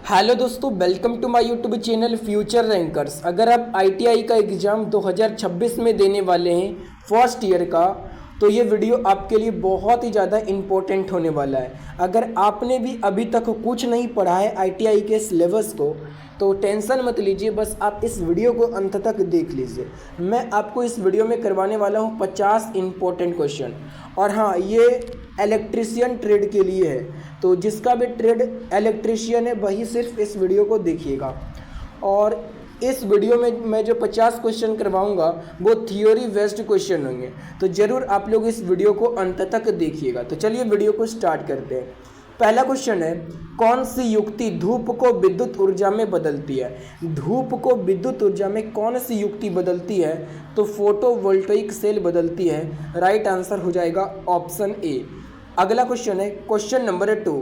Hello दोस्तों, welcome to my YouTube channel future rankers. अगर आप आईटीआई का एग्ज़ाम 2026 में देने वाले हैं फर्स्ट ईयर का, तो ये वीडियो आपके लिए बहुत ही ज़्यादा इम्पोर्टेंट होने वाला है। अगर आपने भी अभी तक कुछ नहीं पढ़ा है आईटीआई के सिलेबस को, तो टेंशन मत लीजिए, बस आप इस वीडियो को अंत तक देख लीजिए। मैं आपको इस वीडियो में करवाने वाला हूँ 50 इम्पोर्टेंट क्वेश्चन। और हाँ, ये इलेक्ट्रीशियन ट्रेड के लिए है, तो जिसका भी ट्रेड इलेक्ट्रीशियन है वही सिर्फ इस वीडियो को देखिएगा। और इस वीडियो में मैं जो 50 क्वेश्चन करवाऊंगा वो थियोरी बेस्ड क्वेश्चन होंगे, तो ज़रूर आप लोग इस वीडियो को अंत तक देखिएगा। तो चलिए वीडियो को स्टार्ट करते हैं। पहला क्वेश्चन है, कौन सी युक्ति धूप को विद्युत ऊर्जा में बदलती है? धूप को विद्युत ऊर्जा में कौन सी युक्ति बदलती है? तो फोटोवोल्टेइक सेल बदलती है। राइट आंसर हो जाएगा ऑप्शन ए। अगला क्वेश्चन है, क्वेश्चन नंबर 2,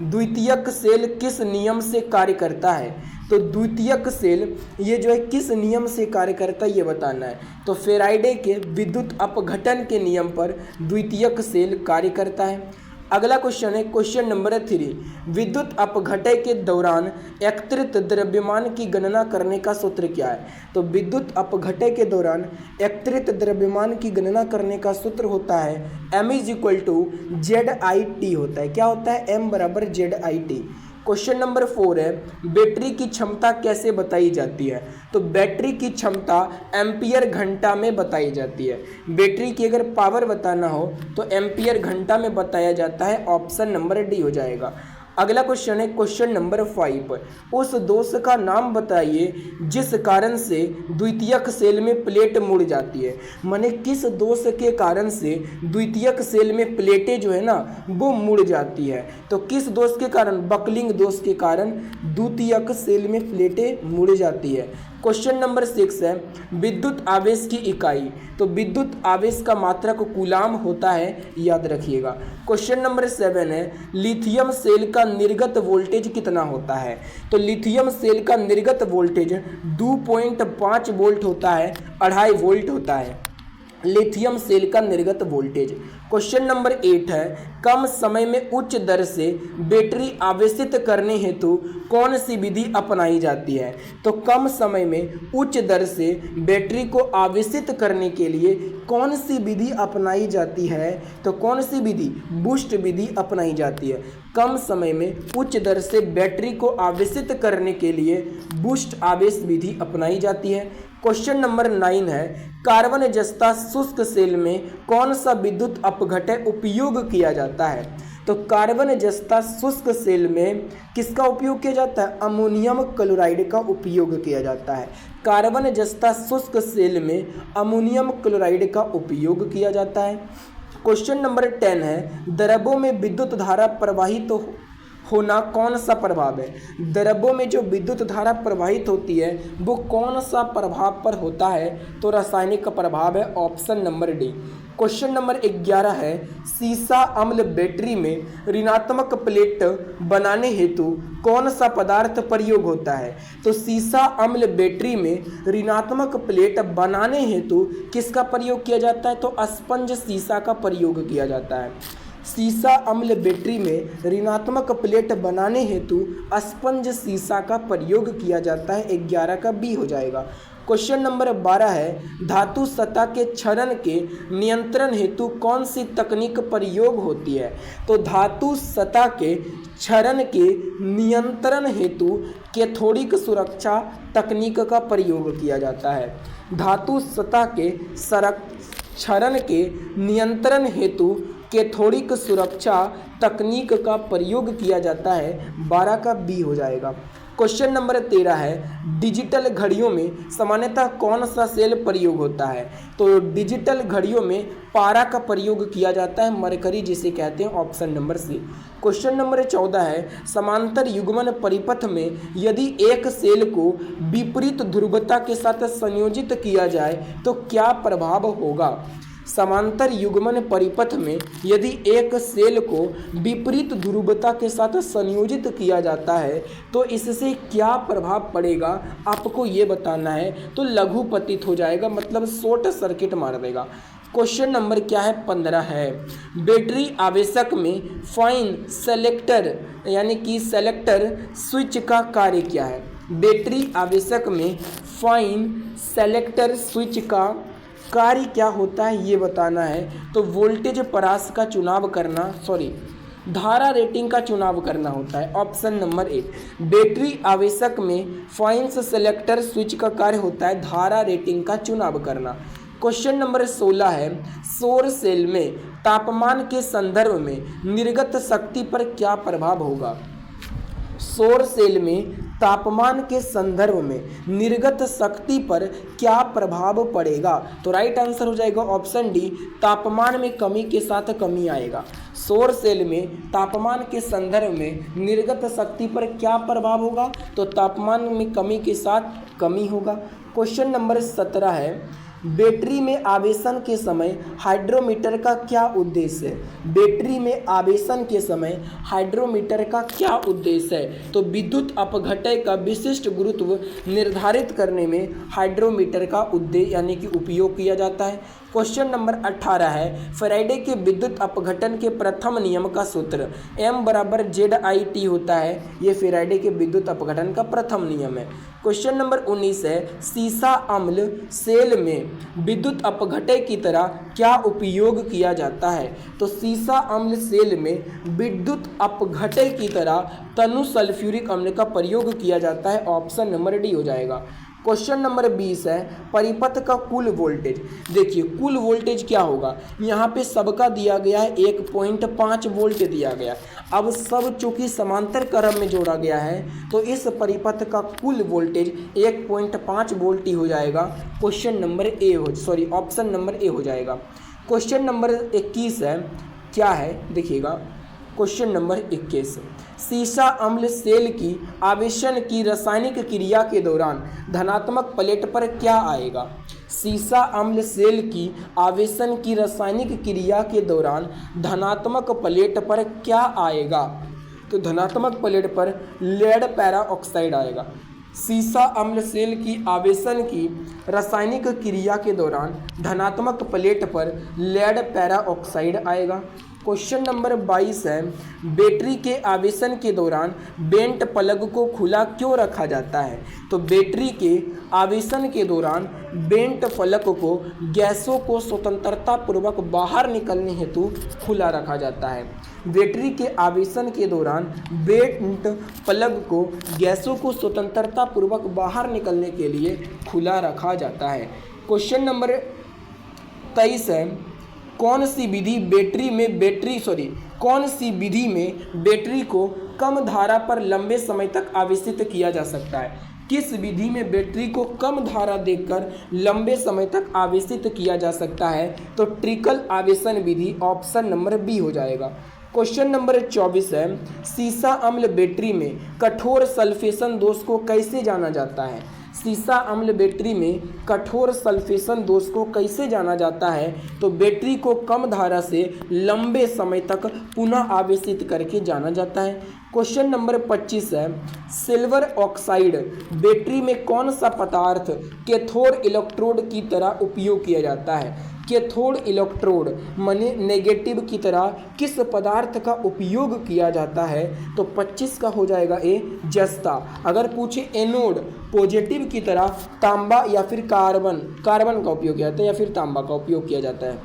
द्वितीयक सेल किस नियम से कार्य करता है? तो द्वितीयक सेल ये जो है किस नियम से कार्य करता है ये बताना है। तो फेराडे के विद्युत अपघटन के नियम पर द्वितीयक सेल कार्य करता है। अगला क्वेश्चन है, क्वेश्चन नंबर 3, विद्युत अपघटन के दौरान एकत्रित द्रव्यमान की गणना करने का सूत्र क्या है? तो विद्युत अपघटन के दौरान एकत्रित द्रव्यमान की गणना करने का सूत्र होता है M=ZIT होता है। क्या होता है? M=ZIT। क्वेश्चन नंबर 4 है, बैटरी की क्षमता कैसे बताई जाती है? तो बैटरी की क्षमता एम्पियर घंटा में बताई जाती है। बैटरी की अगर पावर बताना हो तो एम्पियर घंटा में बताया जाता है। ऑप्शन नंबर डी हो जाएगा। अगला क्वेश्चन है, क्वेश्चन नंबर 5, उस दोष का नाम बताइए जिस कारण से द्वितीयक सेल में प्लेट मुड़ जाती है। माने किस दोष के कारण से द्वितीयक सेल में प्लेटें जो है ना वो मुड़ जाती है? तो किस दोष के कारण? बकलिंग दोष के कारण द्वितीयक सेल में प्लेटें मुड़ जाती है। क्वेश्चन नंबर 6 है, विद्युत आवेश की इकाई। तो विद्युत आवेश का मात्रक कूलाम होता है, याद रखिएगा। क्वेश्चन नंबर 7 है, लिथियम सेल का निर्गत वोल्टेज कितना होता है? तो लिथियम सेल का निर्गत वोल्टेज 2.5 वोल्ट होता है, 2.5 वोल्ट होता है लिथियम सेल का निर्गत वोल्टेज। क्वेश्चन नंबर 8 है, कम समय में उच्च दर से बैटरी आवेशित करने हेतु कौन सी विधि अपनाई जाती है? तो कम समय में उच्च दर से बैटरी को आवेशित करने के लिए कौन सी विधि अपनाई जाती है? तो कौन सी विधि? बूस्ट विधि अपनाई जाती है। कम समय में उच्च दर से बैटरी को आवेशित करने के लिए बूस्ट आवेश विधि अपनाई जाती है। क्वेश्चन नंबर 9 है, कार्बन जस्ता शुष्क सेल में कौन सा विद्युत अपघटन उपयोग किया जाता है? तो कार्बन जस्ता शुष्क सेल में किसका उपयोग किया जाता है? अमोनियम क्लोराइड का उपयोग किया जाता है। कार्बन जस्ता शुष्क सेल में अमोनियम क्लोराइड का उपयोग किया जाता है। क्वेश्चन नंबर 10 है, द्रव्यों में विद्युत धारा प्रवाहित होना कौन सा प्रभाव है? द्रव्यों में जो विद्युत धारा प्रवाहित होती है वो कौन सा प्रभाव पर होता है? तो रासायनिक का प्रभाव है। Option number D. Question number 11 है, सीसा अम्ल बैटरी में ऋणात्मक प्लेट बनाने हेतु कौन सा पदार्थ प्रयोग होता है? तो सीसा अम्ल बैटरी में ऋणात्मक प्लेट बनाने हेतु किसका प्रयोग किया जाता है? तो स्पंज सीसा का प्रयोग किया जाता है। सीसा अम्ल बैटरी में ऋणात्मक प्लेट बनाने हेतु स्पंज सीसा का प्रयोग किया जाता है। 11 का बी हो जाएगा। क्वेश्चन नंबर 12 है, धातु सतह के क्षरण के नियंत्रण हेतु कौन सी तकनीक प्रयोग होती है? तो धातु सतह के क्षरण के नियंत्रण हेतु कैथोडिक सुरक्षा तकनीक का प्रयोग किया जाता है। धातु सतह के क्षरण के नियंत्रण हेतु कैथोडिक सुरक्षा तकनीक का प्रयोग किया जाता है। 12 का बी हो जाएगा। क्वेश्चन नंबर 13 है, डिजिटल घड़ियों में सामान्यतः कौन सा सेल प्रयोग होता है? तो डिजिटल घड़ियों में पारा का प्रयोग किया जाता है, मरकरी जिसे कहते हैं। Option number C. Question number 14 है, समांतर युग्मन परिपथ में यदि एक सेल को विपरीत ध्रुवता के साथ संयोजित किया जाए तो क्या प्रभाव होगा? समांतर युग्मन परिपथ में यदि एक सेल को विपरीत ध्रुवता के साथ संयोजित किया जाता है तो इससे क्या प्रभाव पड़ेगा आपको ये बताना है। तो लघु पतित हो जाएगा, मतलब शॉर्ट सर्किट मार देगा। क्वेश्चन नंबर क्या है 15 है, बैटरी आवेशक में फाइन सेलेक्टर यानी कि सेलेक्टर स्विच का कार्य क्या है। बैटरी आवेशक में फाइन सेलेक्टर स्विच का कार्य क्या होता है ये बताना है। तो वोल्टेज परास का चुनाव करना, धारा रेटिंग का चुनाव करना होता है। ऑप्शन नंबर ए, बैटरी आवेशक में फाइन्स सेलेक्टर स्विच का कार्य होता है धारा रेटिंग का चुनाव करना। क्वेश्चन नंबर 16 है, सौर सेल में तापमान के संदर्भ में निर्गत शक्ति पर क्या प्रभाव होगा। सौर सेल में तापमान के संदर्भ में निर्गत शक्ति पर क्या प्रभाव पड़ेगा। तो राइट आंसर हो जाएगा ऑप्शन डी, तापमान में कमी के साथ कमी आएगा। सौर सेल में तापमान के संदर्भ में निर्गत शक्ति पर क्या प्रभाव होगा, तो तापमान में कमी के साथ कमी होगा। क्वेश्चन नंबर 17 है, बैटरी में आवेशन के समय हाइड्रोमीटर का क्या उद्देश्य है। बैटरी में आवेशन के समय हाइड्रोमीटर का क्या उद्देश्य है। तो विद्युत अपघटय का विशिष्ट गुरुत्व निर्धारित करने में हाइड्रोमीटर का उद्देश्य यानी कि उपयोग किया जाता है। क्वेश्चन नंबर 18 है, फैराडे के विद्युत अपघटन के प्रथम नियम का सूत्र M = ZIT होता है। ये फैराडे के विद्युत अपघटन का प्रथम नियम है। क्वेश्चन नंबर 19 है, सीसा अम्ल सेल में विद्युत अपघटय की तरह क्या उपयोग किया जाता है। तो सीसा अम्ल सेल में विद्युत अपघटय की तरह तनु सल्फ्यूरिक अम्ल का प्रयोग किया जाता है। ऑप्शन नंबर डी हो जाएगा। क्वेश्चन नंबर 20 है, परिपथ का कुल वोल्टेज। देखिए कुल वोल्टेज क्या होगा, यहाँ पे सबका दिया गया है 1.5 वोल्ट दिया गया। अब सब चूंकि समांतर क्रम में जोड़ा गया है तो इस परिपथ का कुल वोल्टेज 1.5 वोल्ट ही हो जाएगा। Question number option number A हो जाएगा। क्वेश्चन नंबर 21 है, क्या है देखिएगा। क्वेश्चन नंबर 21, सीसा अम्ल सेल की आवेशन की रासायनिक क्रिया के दौरान धनात्मक प्लेट पर क्या आएगा। सीसा अम्ल सेल की आवेशन की रासायनिक क्रिया के दौरान धनात्मक प्लेट पर क्या आएगा। तो धनात्मक प्लेट पर लेड पैरा ऑक्साइड आएगा। सीसा अम्ल सेल की आवेशन की रासायनिक क्रिया के दौरान धनात्मक प्लेट पर लेड पैरा ऑक्साइड आएगा। क्वेश्चन नंबर 22 है, बैटरी के आवेशन के दौरान बेंट प्लग को खुला क्यों रखा जाता है। तो बैटरी के आवेशन के दौरान बेंट प्लग को गैसों को स्वतंत्रता पूर्वक बाहर निकलने हेतु खुला रखा जाता है। बैटरी के आवेशन के दौरान बेंट प्लग को गैसों को स्वतंत्रता पूर्वक बाहर निकलने के लिए खुला रखा जाता है। क्वेश्चन नंबर 23 है, कौन सी विधि में बैटरी को कम धारा पर लंबे समय तक आवेशित किया जा सकता है। किस विधि में बैटरी को कम धारा देकर लंबे समय तक आवेशित किया जा सकता है। तो ट्रिकल आवेशन विधि। ऑप्शन नंबर बी हो जाएगा। क्वेश्चन नंबर 24 है, सीसा अम्ल बैटरी में कठोर सल्फेशन दोष को कैसे जाना जाता है। सीसा अम्ल बैटरी में कठोर सल्फेशन दोष को कैसे जाना जाता है। तो बैटरी को कम धारा से लंबे समय तक पुनः आवेशित करके जाना जाता है। क्वेश्चन नंबर 25 है, सिल्वर ऑक्साइड बैटरी में कौन सा पदार्थ कैथोड इलेक्ट्रोड की तरह उपयोग किया जाता है। कैथोड इलेक्ट्रोड माने नेगेटिव की तरह किस पदार्थ का उपयोग किया जाता है। तो 25 का हो जाएगा ए, जस्ता। अगर पूछे एनोड पॉजिटिव की तरह तांबा या फिर कार्बन का उपयोग किया जाता है या फिर तांबा का उपयोग किया जाता है।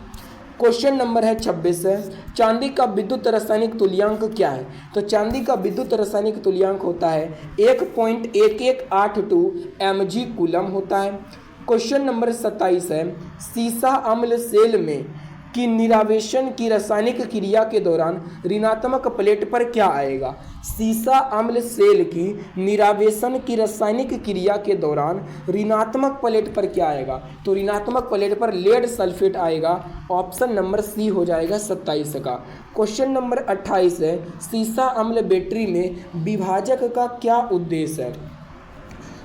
क्वेश्चन नंबर है 26 है, चांदी का विद्युत रासायनिक तुल्यांक क्या है। तो चांदी का विद्युत रासायनिक तुल्यांक होता है 1.1182 mg कूलम होता है। क्वेश्चन नंबर 27 है, सीसा अम्ल सेल में की निरावेशन की रासायनिक क्रिया के दौरान ऋणात्मक प्लेट पर क्या आएगा। सीसा अम्ल सेल की निरावेशन की रासायनिक क्रिया के दौरान ऋणात्मक प्लेट पर क्या आएगा। तो ऋणात्मक प्लेट पर लेड सल्फेट आएगा। ऑप्शन नंबर सी हो जाएगा 27 का। क्वेश्चन नंबर 28 है, सीसा अम्ल बैटरी में विभाजक का क्या उद्देश्य है।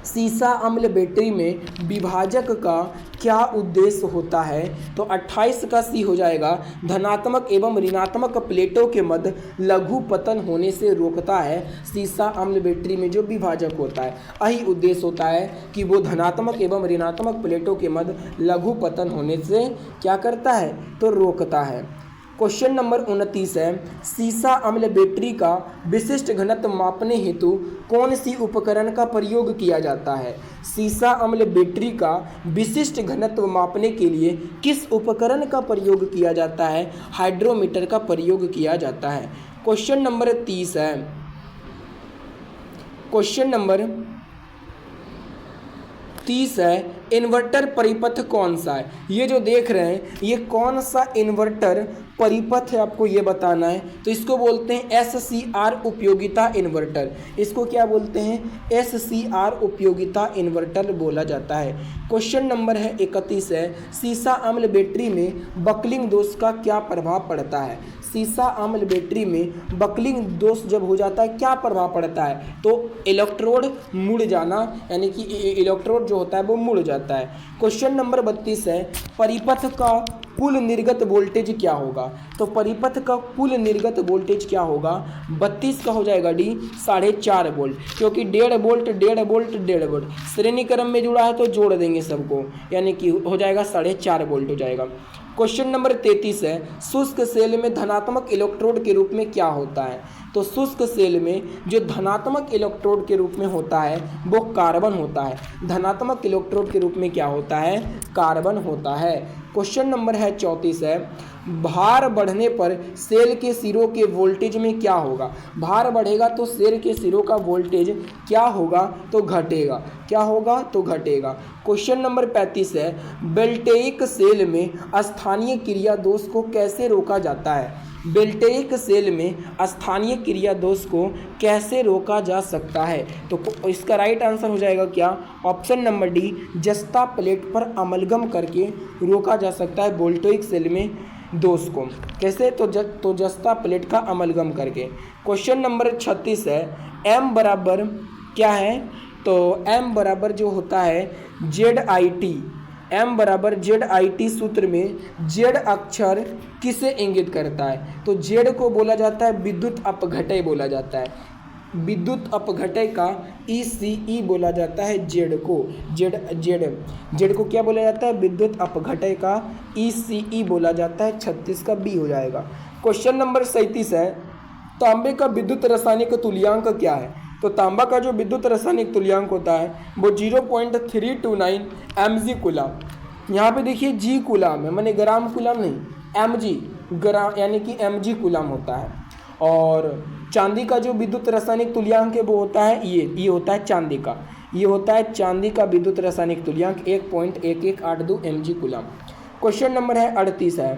सीसा अम्ल बैटरी में विभाजक का क्या उद्देश्य होता है? तो 28 का सी हो जाएगा, धनात्मक एवं ऋणात्मक प्लेटों के मध्य लघु पतन होने से रोकता है। सीसा अम्ल बैटरी में जो विभाजक होता है यही उद्देश्य होता है कि वो धनात्मक एवं ऋणात्मक प्लेटों के मध्य लघु पतन होने से क्या करता है? तो रोकता है। क्वेश्चन नंबर 29 है, सीसा अम्ल बैटरी का विशिष्ट घनत्व मापने हेतु कौन सी उपकरण का प्रयोग किया जाता है? सीसा अम्ल बैटरी का विशिष्ट घनत्व मापने के लिए किस उपकरण का प्रयोग किया जाता है? हाइड्रोमीटर का प्रयोग किया जाता है। क्वेश्चन नंबर 30 है, क्वेश्चन नंबर 30 है, इन्वर्टर परिपथ कौन सा है? ये जो देख रहे हैं ये कौन सा इन्वर्टर परिपथ है आपको ये बताना है। तो इसको बोलते हैं SCR उपयोगिता इन्वर्टर। इसको क्या बोलते हैं? SCR उपयोगिता इन्वर्टर बोला जाता है। क्वेश्चन नंबर है 31 है, सीसा अम्ल बैटरी में बकलिंग दोष का क्या प्रभाव पड़ता है? सीसा अम्ल बैटरी में बकलिंग दोष जब हो जाता है क्या प्रभाव पड़ता है? तो इलेक्ट्रोड मुड़ जाना, यानी कि इलेक्ट्रोड जो होता है वो मुड़ जाता है। क्वेश्चन नंबर 32 है, परिपथ का कुल निर्गत वोल्टेज क्या होगा? तो परिपथ का कुल निर्गत वोल्टेज क्या होगा? 32 का हो जाएगा डी 4.5 वोल्ट, क्योंकि 1.5 वोल्ट 1.5 वोल्ट 1.5 वोल्ट श्रेणी क्रम में जुड़ा है तो जोड़ देंगे सबको, यानी कि हो जाएगा 4.5 वोल्ट हो जाएगा। क्वेश्चन नंबर 33 है, शुष्क सेल में धनात्मक इलेक्ट्रोड के रूप में क्या होता है? तो शुष्क सेल में जो धनात्मक इलेक्ट्रोड के रूप में होता है वो कार्बन होता है। धनात्मक इलेक्ट्रोड के रूप में क्या होता है? कार्बन होता है। क्वेश्चन नंबर है 34 है, भार बढ़ने पर सेल के सिरों के वोल्टेज में क्या होगा? भार बढ़ेगा तो सेल के सिरों का वोल्टेज क्या होगा? तो घटेगा। क्या होगा? तो घटेगा। क्वेश्चन नंबर 35 है, बेल्टेइक सेल में स्थानीय क्रिया दोष को कैसे रोका जाता है? बेल्टेइक सेल में स्थानीय क्रिया दोष को कैसे रोका जा सकता है? तो इसका राइट आंसर हो जाएगा क्या? ऑप्शन नंबर डी, जस्ता प्लेट पर अमलगम करके रोका जा सकता है बेल्टेइक सेल में दोष को। कैसे? तो जस्ता प्लेट का अमलगम करके। क्वेश्चन नंबर 36 है, m बराबर क्या है? तो m बराबर जो होता है ZIT, m बराबर ZIT सूत्र में Z अक्षर किसे इंगित करता है? तो Z को बोला जाता है विद्युत अपघटय बोला जाता है। विद्युत अपघटय का ECE बोला जाता है Z को। Z को क्या बोला जाता है? विद्युत अपघटय का ECE बोला जाता है। 36 का B हो जाएगा। क्वेश्चन नंबर 37 है, तांबे का विद्युत रासायनिक तुल्यांक क्या है? तो तांबा का जो विद्युत रासायनिक तुल्यांक होता है वो 0.329 mg कूलम। यहाँ पे देखिए जी कूलम है, मैंने ग्राम कूलम नहीं, mg ग्राम यानी कि mg कूलम होता है। और चांदी का जो विद्युत रासायनिक तुल्यांक है वो होता है ये होता है चांदी का, ये होता है चांदी का विद्युत रासायनिक तुल्यांक 1.1182 mg कूलम। क्वेश्चन नंबर है 38 है,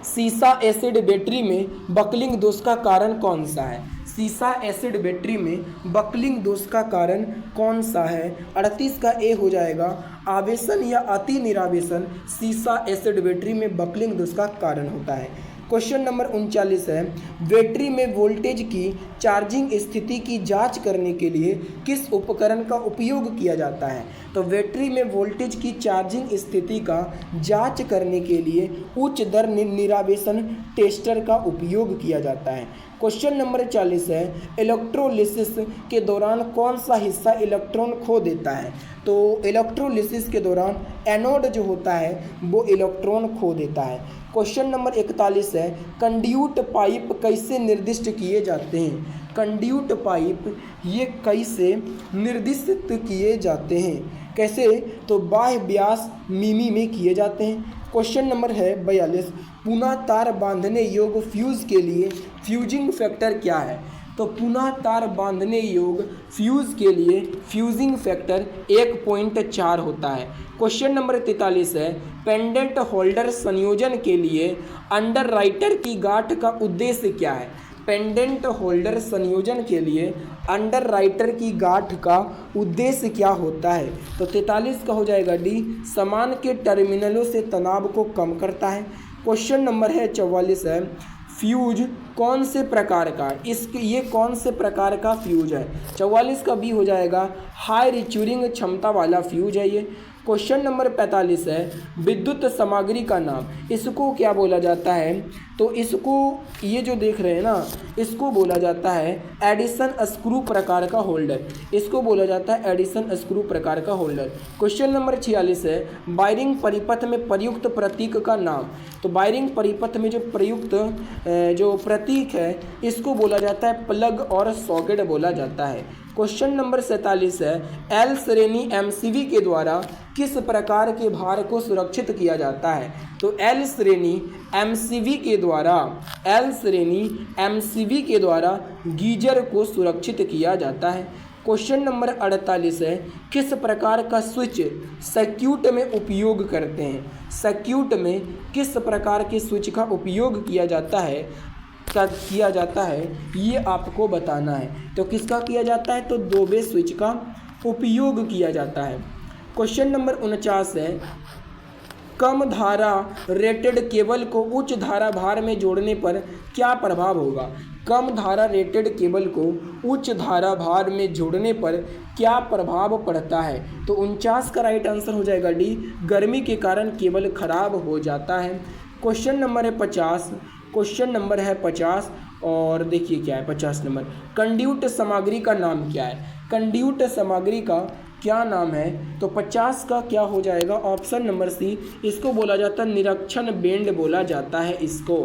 सीसा एसिड बैटरी में बकलिंग दोष का कारण कौन सा है? सीसा एसिड बैटरी में बकलिंग दोष का कारण कौन सा है? 38 का ए हो जाएगा, आवेशन या अति निरावेशन सीसा एसिड बैटरी में बकलिंग दोष का कारण होता है। क्वेश्चन नंबर 39 है, बैटरी में वोल्टेज की चार्जिंग स्थिति की जांच करने के लिए किस उपकरण का उपयोग किया जाता है? तो बैटरी में वोल्टेज की चार्जिंग स्थिति का जांच करने के लिए उच्च दर निरावेशन टेस्टर का उपयोग किया जाता है। क्वेश्चन नंबर 40 है, इलेक्ट्रोलिसिस के दौरान कौन सा हिस्सा इलेक्ट्रॉन खो देता है? तो इलेक्ट्रोलिसिस के दौरान एनोड जो होता है वो इलेक्ट्रॉन खो देता है। क्वेश्चन नंबर 41 है, कंड्यूट पाइप कैसे निर्दिष्ट किए जाते हैं? कंड्यूट पाइप ये कैसे निर्दिष्ट किए जाते हैं? कैसे? तो बाह्य व्यास मिमी में किए जाते हैं। क्वेश्चन नंबर है 42, पुनः तार बांधने योग्य फ्यूज के लिए फ्यूजिंग फैक्टर क्या है? तो पुनः तार बांधने योग्य फ्यूज के लिए फ्यूजिंग फैक्टर 1.4 होता है। क्वेश्चन नंबर 43 है, पेंडेंट होल्डर संयोजन के लिए अंडरराइटर की गांठ का उद्देश्य क्या है? पेंडेंट होल्डर संयोजन के लिए अंडरराइटर की गांठ का उद्देश्य क्या होता है? तो 43 का हो जाएगा डी, समान के टर्मिनलों से तनाव को कम करता है। क्वेश्चन नंबर है 44 है, फ्यूज कौन से प्रकार का, ये कौन से प्रकार का फ्यूज है। 44 का बी हो जाएगा, हाई रिच्यूरिंग क्षमता वाला फ्यूज है ये। क्वेश्चन नंबर 45 है, विद्युत सामग्री का नाम, इसको क्या बोला जाता है। तो इसको, ये जो देख रहे हैं ना, इसको बोला जाता है एडिशन स्क्रू प्रकार का होल्डर, इसको बोला जाता है एडिशन स्क्रू प्रकार का होल्डर। क्वेश्चन नंबर 46 है, वायरिंग परिपथ में प्रयुक्त प्रतीक का नाम। तो वायरिंग परिपथ में जो प्रयुक्त जो प्रतीक है, इसको बोला जाता है प्लग और सॉकेट बोला जाता है। क्वेश्चन नंबर 47 है, एल श्रेणी एमसीवी के द्वारा किस प्रकार के भार को सुरक्षित किया जाता है। तो एल श्रेणी एमसीवी के द्वारा, एल श्रेणी एमसीवी के द्वारा गीजर को सुरक्षित किया जाता है। क्वेश्चन नंबर 48 है, किस प्रकार का स्विच सर्क्यूट में उपयोग करते हैं। सर्क्यूट में किस प्रकार के स्विच का उपयोग किया जाता है, ये आपको बताना है। तो किसका किया जाता है, तो दो वे स्विच का उपयोग किया जाता है। क्वेश्चन नंबर 49 है, कम धारा रेटेड केबल को उच्च धारा भार में जोड़ने पर क्या प्रभाव होगा। कम धारा रेटेड केबल को उच्च धारा भार में जोड़ने पर क्या प्रभाव पड़ता है। तो 49 का राइट आंसर हो जाएगा डी, गर्मी के कारण केबल खराब हो जाता है। क्वेश्चन नंबर है 50, क्वेश्चन नंबर है 50 और देखिए क्या है 50 नंबर, कंड्यूट सामग्री का नाम क्या है। कंड्यूट सामग्री का क्या नाम है। तो 50 का क्या हो जाएगा, ऑप्शन नंबर सी, इसको बोला जाता है निरीक्षण बेंड बोला जाता है इसको।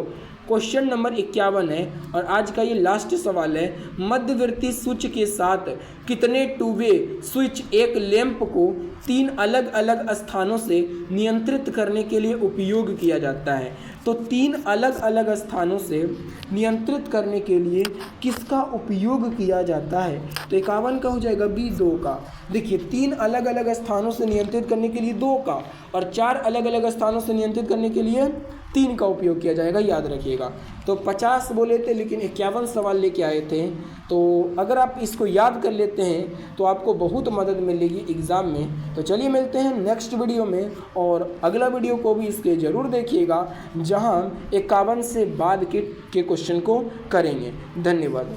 क्वेश्चन नंबर 51 है और आज का ये लास्ट सवाल है, मध्यवर्ती स्विच के साथ कितने टू वे स्विच एक लैंप को 3 अलग अलग स्थानों से नियंत्रित करने के लिए उपयोग किया जाता है। तो 3 अलग अलग स्थानों से नियंत्रित करने के लिए किसका उपयोग किया जाता है। तो 51 का हो जाएगा बी, 2 का। देखिए 3 अलग अलग स्थानों से नियंत्रित करने के लिए 2 का और 4 अलग अलग स्थानों से नियंत्रित करने के लिए 3 का उपयोग किया जाएगा, याद रखिएगा। तो 50 बोले थे लेकिन 51 सवाल लेके आए थे। तो अगर आप इसको याद कर लेते हैं तो आपको बहुत मदद मिलेगी एग्ज़ाम में। तो चलिए मिलते हैं नेक्स्ट वीडियो में और अगला वीडियो को भी इसके ज़रूर देखिएगा जहां 51 से बाद के क्वेश्चन को करेंगे। धन्यवाद।